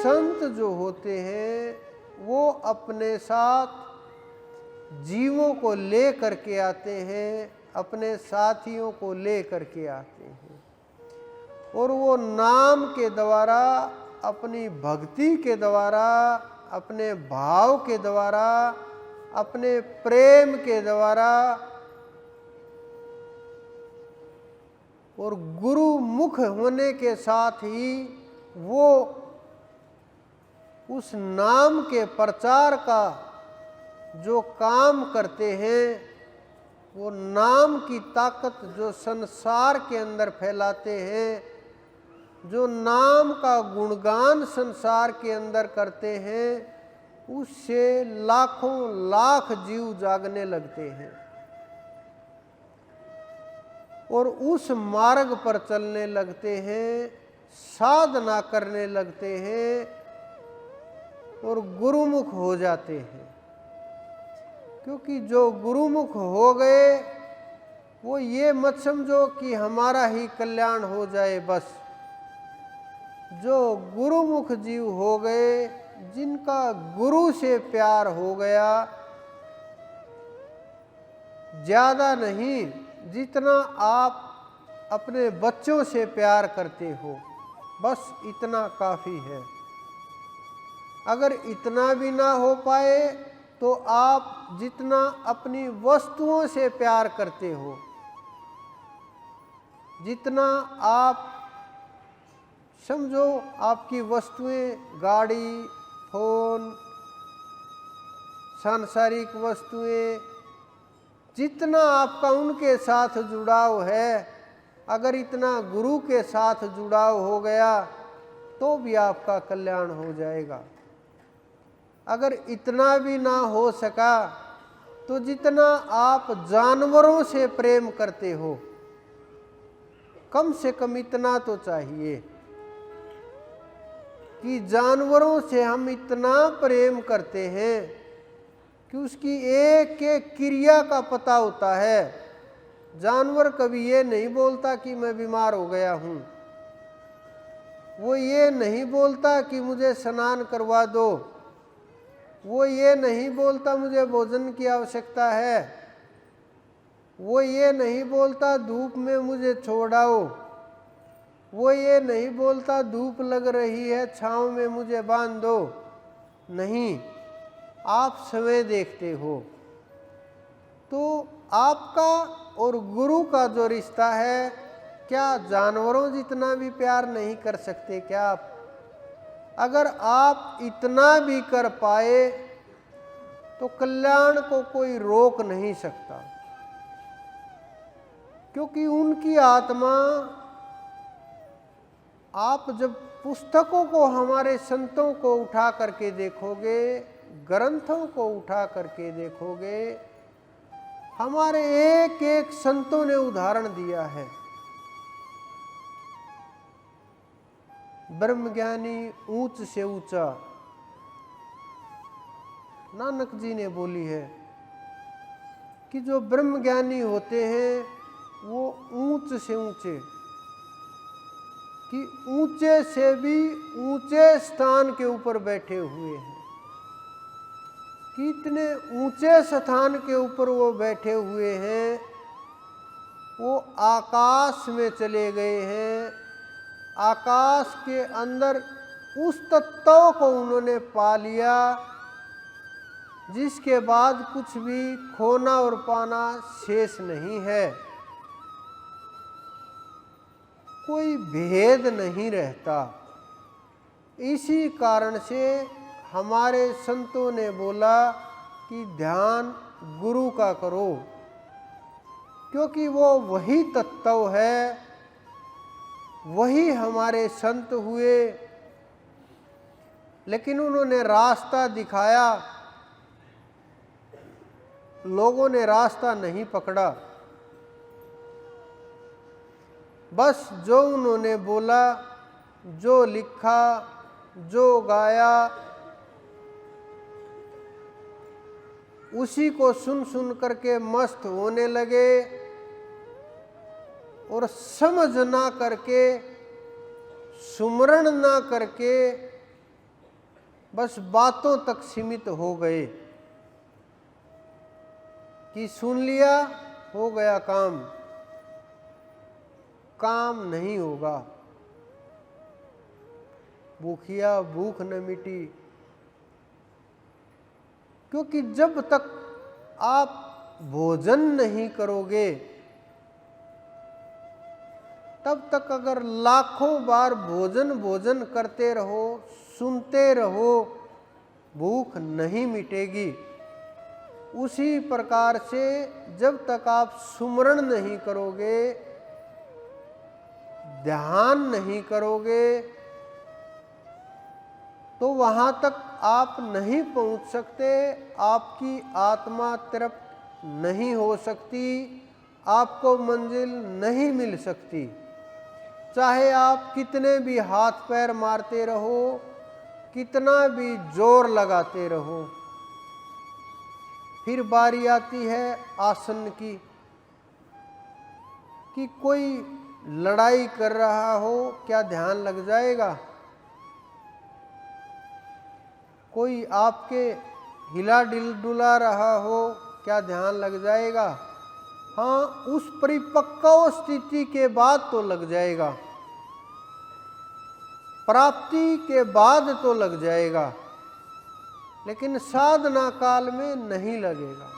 संत जो होते हैं वो अपने साथ जीवों को ले करके आते हैं, अपने साथियों को ले करके आते हैं, और वो नाम के द्वारा, अपनी भक्ति के द्वारा, अपने भाव के द्वारा, अपने प्रेम के द्वारा और गुरु मुख होने के साथ ही वो उस नाम के प्रचार का जो काम करते हैं, वो नाम की ताकत जो संसार के अंदर फैलाते हैं, जो नाम का गुणगान संसार के अंदर करते हैं, उससे लाखों लाख जीव जागने लगते हैं और उस मार्ग पर चलने लगते हैं, साधना करने लगते हैं और गुरुमुख हो जाते हैं। क्योंकि जो गुरुमुख हो गए वो ये मत समझो कि हमारा ही कल्याण हो जाए बस। जो गुरुमुख जीव हो गए, जिनका गुरु से प्यार हो गया, ज़्यादा नहीं, जितना आप अपने बच्चों से प्यार करते हो, बस इतना काफ़ी है। अगर इतना भी ना हो पाए तो आप जितना अपनी वस्तुओं से प्यार करते हो, जितना आप समझो आपकी वस्तुएं, गाड़ी, फोन, सांसारिक वस्तुएं, जितना आपका उनके साथ जुड़ाव है, अगर इतना गुरु के साथ जुड़ाव हो गया तो भी आपका कल्याण हो जाएगा। अगर इतना भी ना हो सका तो जितना आप जानवरों से प्रेम करते हो, कम से कम इतना तो चाहिए कि जानवरों से हम इतना प्रेम करते हैं कि उसकी एक एक क्रिया का पता होता है। जानवर कभी ये नहीं बोलता कि मैं बीमार हो गया हूँ, वो ये नहीं बोलता कि मुझे स्नान करवा दो, वो ये नहीं बोलता मुझे भोजन की आवश्यकता है, वो ये नहीं बोलता धूप में मुझे छोड़ाओ, वो ये नहीं बोलता धूप लग रही है छांव में मुझे बांध दो। नहीं, आप समय देखते हो। तो आपका और गुरु का जो रिश्ता है, क्या जानवरों जितना भी प्यार नहीं कर सकते क्या आप? अगर आप इतना भी कर पाए तो कल्याण को कोई रोक नहीं सकता, क्योंकि उनकी आत्मा, आप जब पुस्तकों को, हमारे संतों को उठा करके देखोगे, ग्रंथों को उठा करके देखोगे, हमारे एक एक संतों ने उदाहरण दिया है। ब्रह्मज्ञानी ऊंच से ऊंचा, नानक जी ने बोली है कि जो ब्रह्मज्ञानी होते हैं वो ऊंच से ऊंचे, कि ऊंचे से भी ऊंचे स्थान के ऊपर बैठे हुए हैं, कि इतने ऊंचे स्थान के ऊपर वो बैठे हुए हैं, वो आकाश में चले गए हैं। आकाश के अंदर उस तत्व को उन्होंने पा लिया जिसके बाद कुछ भी खोना और पाना शेष नहीं है, कोई भेद नहीं रहता। इसी कारण से हमारे संतों ने बोला कि ध्यान गुरु का करो, क्योंकि वो वही तत्व है, वही हमारे संत हुए। लेकिन उन्होंने रास्ता दिखाया, लोगों ने रास्ता नहीं पकड़ा। बस जो उन्होंने बोला, जो लिखा, जो गाया, उसी को सुन सुन करके मस्त होने लगे और समझ ना करके, सुमरण ना करके बस बातों तक सीमित हो गए कि सुन लिया, हो गया काम, काम नहीं होगा। भूखिया भूख न मिटी, क्योंकि जब तक आप भोजन नहीं करोगे तब तक अगर लाखों बार भोजन भोजन करते रहो, सुनते रहो, भूख नहीं मिटेगी। उसी प्रकार से जब तक आप सुमरण नहीं करोगे, ध्यान नहीं करोगे, तो वहां तक आप नहीं पहुंच सकते। आपकी आत्मा तृप्त नहीं हो सकती, आपको मंजिल नहीं मिल सकती। चाहे आप कितने भी हाथ पैर मारते रहो, कितना भी जोर लगाते रहो, फिर बारी आती है आसन की कि कोई लड़ाई कर रहा हो, क्या ध्यान लग जाएगा? कोई आपके हिला डुला रहा हो, क्या ध्यान लग जाएगा? हाँ, उस परिपक्व स्थिति के बाद तो लग जाएगा, प्राप्ति के बाद तो लग जाएगा, लेकिन साधना काल में नहीं लगेगा।